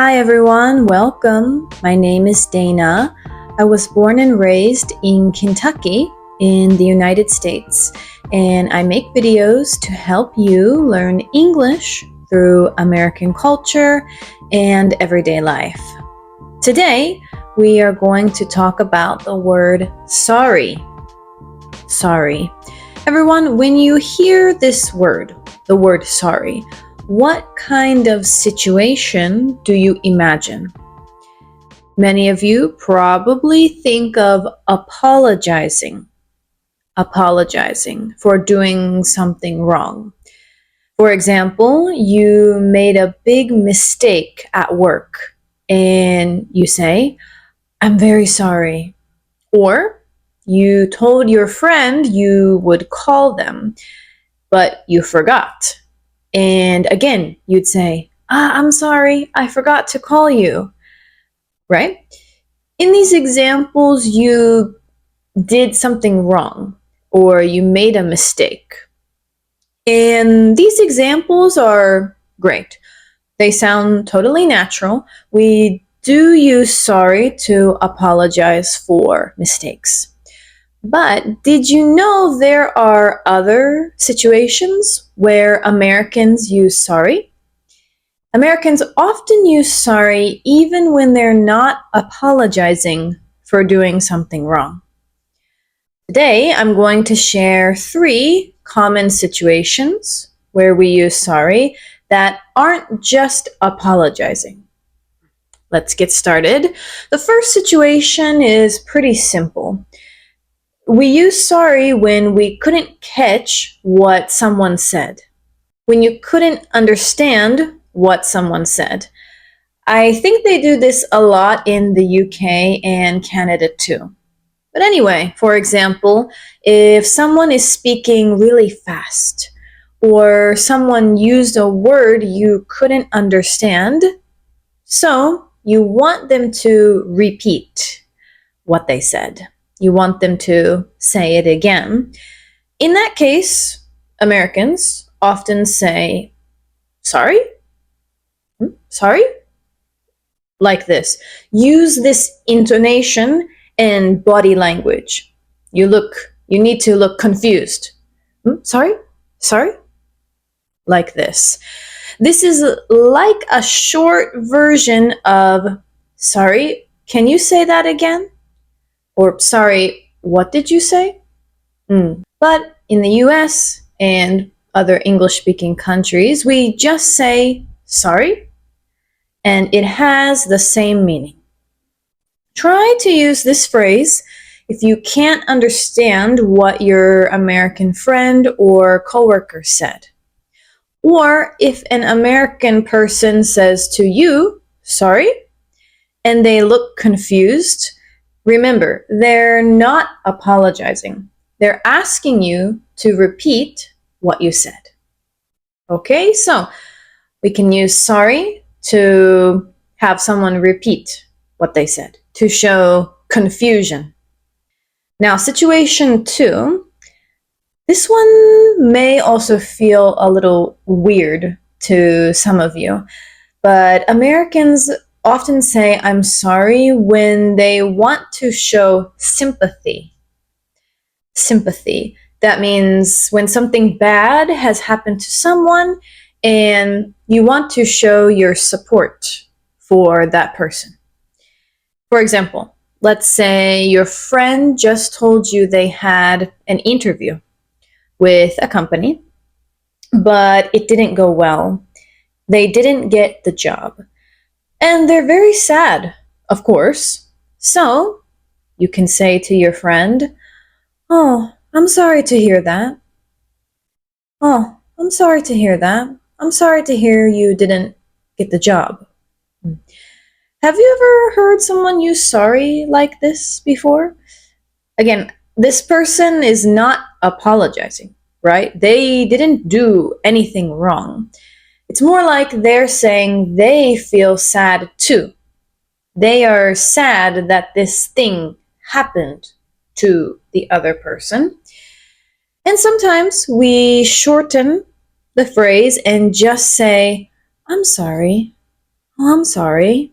Hi everyone, welcome. My name is Dana. I was born and raised in Kentucky in the United States, and I make videos to help you learn English through American culture and everyday life. Today, we are going to talk about the word sorry. Sorry. Everyone, when you hear this word, the word sorry, what kind of situation do you imagine? Many of you probably think of apologizing for doing something wrong. For example, you made a big mistake at work and you say, "I'm very sorry." Or you told your friend you would call them, but you forgot. And again, you'd say, "I'm sorry, I forgot to call you." Right? In these examples, you did something wrong or you made a mistake. And these examples are great. They sound totally natural. We do use sorry to apologize for mistakes. But did you know there are other situations where Americans use sorry? Americans often use sorry even when they're not apologizing for doing something wrong. Today, I'm going to share 3 common situations where we use sorry that aren't just apologizing. Let's get started. The first situation is pretty simple. We use sorry when we couldn't catch what someone said, when you couldn't understand what someone said. I think they do this a lot in the UK and Canada too. But anyway, for example, if someone is speaking really fast, or someone used a word you couldn't understand, so you want them to repeat what they said. You want them to say it again. In that case, Americans often say, "Sorry? Sorry?" Like this. Use this intonation and body language. You need to look confused. Sorry? Sorry? Like this. This is like a short version of, "Sorry, can you say that again?" Or, "Sorry, what did you say?" But in the US and other English-speaking countries, we just say sorry, and it has the same meaning. Try to use this phrase if you can't understand what your American friend or coworker said. Or if an American person says to you, "Sorry," and they look confused, remember, they're not apologizing. They're asking you to repeat what you said. Okay, so we can use sorry to have someone repeat what they said, to show confusion. Now, situation 2. This one may also feel a little weird to some of you, but Americans often say "I'm sorry" when they want to show sympathy. Sympathy. That means when something bad has happened to someone and you want to show your support for that person. For example, let's say your friend just told you they had an interview with a company, but it didn't go well. They didn't get the job. And they're very sad, of course. So you can say to your friend, "Oh, I'm sorry to hear that. Oh, I'm sorry to hear that. I'm sorry to hear you didn't get the job." Have you ever heard someone use sorry like this before? Again, this person is not apologizing, right? They didn't do anything wrong. It's more like they're saying they feel sad too. They are sad that this thing happened to the other person. And sometimes we shorten the phrase and just say, "I'm sorry." Oh, I'm sorry.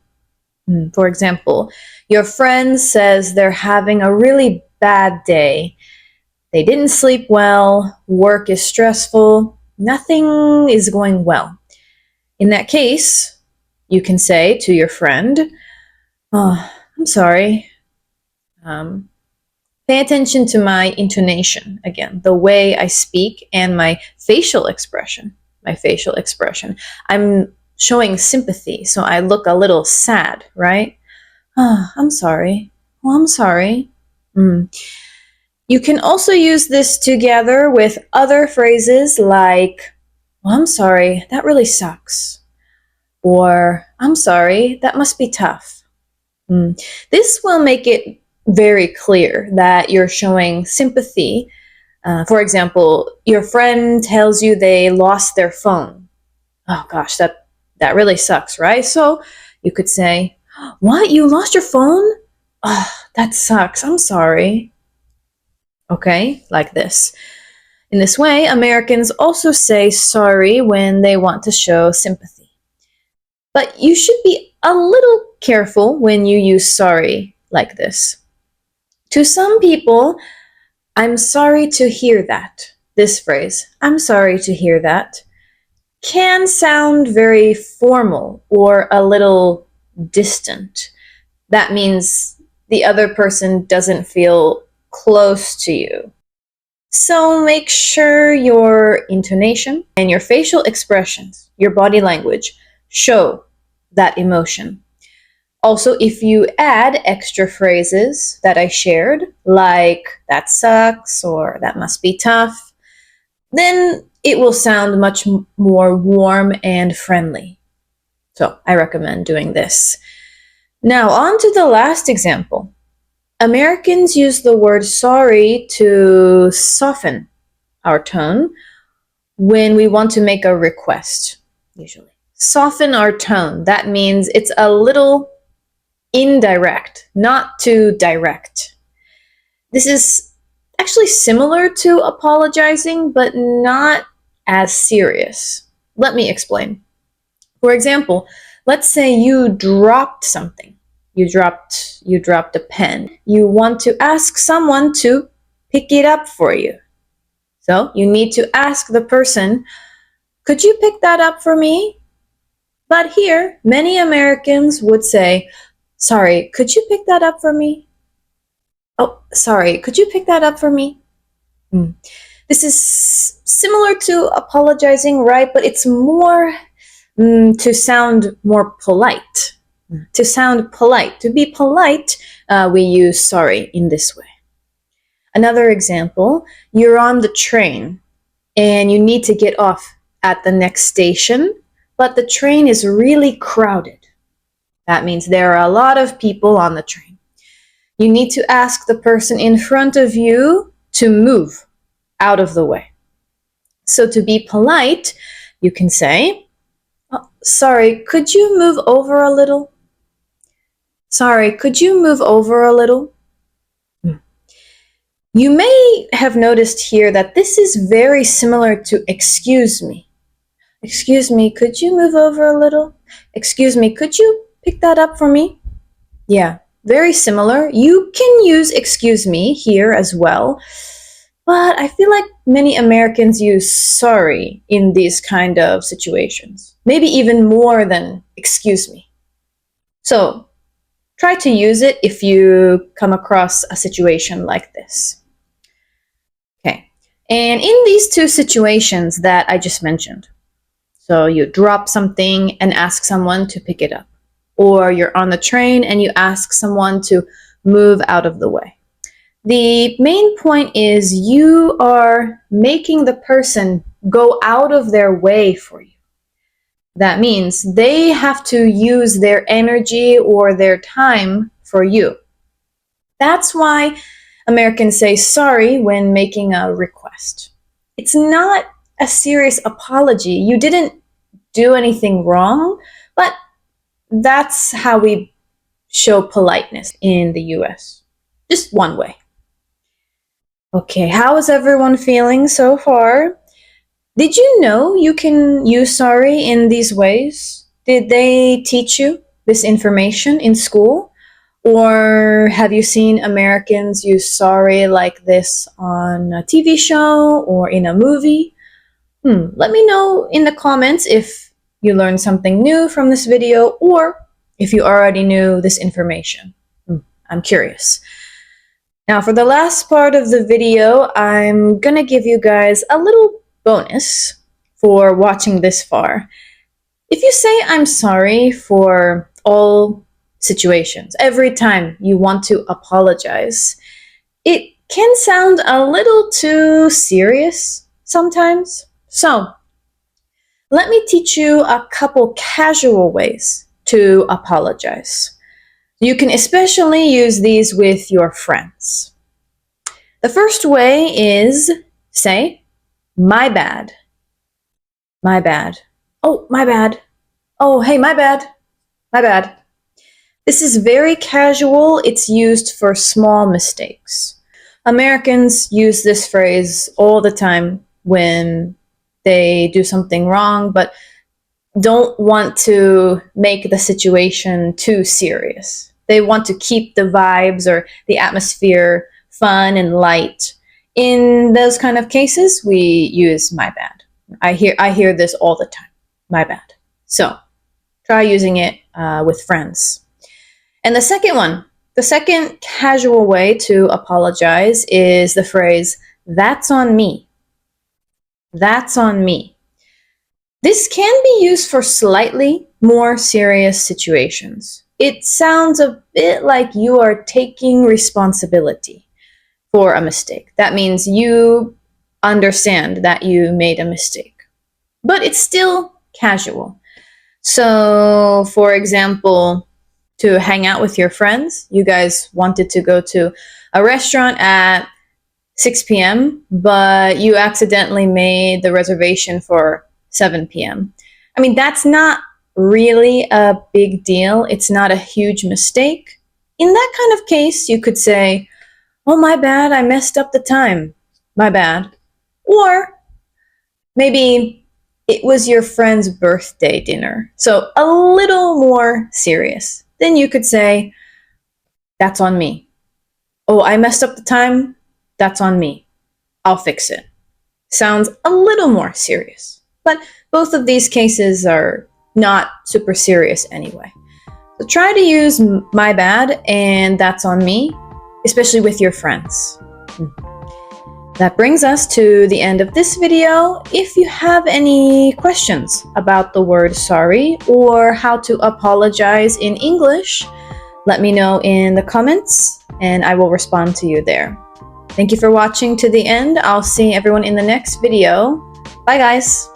For example, your friend says they're having a really bad day. They didn't sleep well, work is stressful, nothing is going well. In that case, you can say to your friend, oh, I'm sorry. Pay attention to my intonation, again, the way I speak and my facial expression. I'm showing sympathy, so I look a little sad, right? Oh, I'm sorry. Oh, I'm sorry. You can also use this together with other phrases like, well, I'm sorry, that really sucks. Or, I'm sorry, that must be tough. This will make it very clear that you're showing sympathy. For example, your friend tells you they lost their phone. Oh gosh, that really sucks, right? So you could say, what? You lost your phone? Oh, that sucks. I'm sorry. Okay, like this. In this way, Americans also say sorry when they want to show sympathy. But you should be a little careful when you use sorry like this. To some people, I'm sorry to hear that. This phrase, I'm sorry to hear that, can sound very formal or a little distant. That means the other person doesn't feel close to you. So make sure your intonation and your facial expressions, your body language, show that emotion. Also, if you add extra phrases that I shared, like that sucks or that must be tough, then it will sound much more warm and friendly. So I recommend doing this. Now, on to the last example. Americans use the word sorry to soften our tone when we want to make a request, usually. Soften our tone. That means it's a little indirect, not too direct. This is actually similar to apologizing, but not as serious. Let me explain. For example, let's say you dropped something. You dropped a pen. You want to ask someone to pick it up for you. So you need to ask the person, could you pick that up for me? But here, many Americans would say, sorry, could you pick that up for me? Oh, sorry, could you pick that up for me? This is similar to apologizing, right? But it's more to sound more polite. To sound polite. To be polite, we use sorry in this way. Another example, you're on the train and you need to get off at the next station, but the train is really crowded. That means there are a lot of people on the train. You need to ask the person in front of you to move out of the way. So to be polite, you can say, oh, sorry, could you move over a little? Sorry, could you move over a little? You may have noticed here that this is very similar to excuse me. Excuse me, could you move over a little? Excuse me, could you pick that up for me? Yeah, very similar. You can use excuse me here as well, but I feel like many Americans use sorry in these kind of situations. Maybe even more than excuse me. So try to use it if you come across a situation like this. Okay, and in these two situations that I just mentioned, so you drop something and ask someone to pick it up, or you're on the train and you ask someone to move out of the way. The main point is you are making the person go out of their way for you. That means they have to use their energy or their time for you. That's why Americans say sorry when making a request. It's not a serious apology. You didn't do anything wrong, but that's how we show politeness in the US. Just one way. Okay, how is everyone feeling so far? Did you know you can use sorry in these ways? Did they teach you this information in school? Or have you seen Americans use sorry like this on a TV show or in a movie? Let me know in the comments if you learned something new from this video or if you already knew this information. I'm curious. Now for the last part of the video, I'm gonna give you guys a little bonus for watching this far. If you say I'm sorry for all situations, every time you want to apologize, it can sound a little too serious sometimes. So, let me teach you a couple casual ways to apologize. You can especially use these with your friends. The first way is say, my bad. My bad. Oh, my bad. Oh, hey, my bad. My bad. This is very casual. It's used for small mistakes. Americans use this phrase all the time when they do something wrong, but don't want to make the situation too serious. They want to keep the vibes or the atmosphere fun and light. In those kind of cases, we use my bad. I hear this all the time. My bad. So try using it with friends. And the second casual way to apologize is the phrase, that's on me. That's on me. This can be used for slightly more serious situations. It sounds a bit like you are taking responsibility for a mistake. That means you understand that you made a mistake. But it's still casual. So, for example, to hang out with your friends, you guys wanted to go to a restaurant at 6 p.m., but you accidentally made the reservation for 7 p.m. I mean, that's not really a big deal. It's not a huge mistake. In that kind of case, you could say, oh, my bad, I messed up the time. My bad. Or maybe it was your friend's birthday dinner. So a little more serious. Then you could say, that's on me. Oh, I messed up the time. That's on me. I'll fix it. Sounds a little more serious. But both of these cases are not super serious anyway. So try to use my bad and that's on me, especially with your friends. That brings us to the end of this video. If you have any questions about the word sorry or how to apologize in English, let me know in the comments and I will respond to you there. Thank you for watching to the end. I'll see everyone in the next video. Bye guys!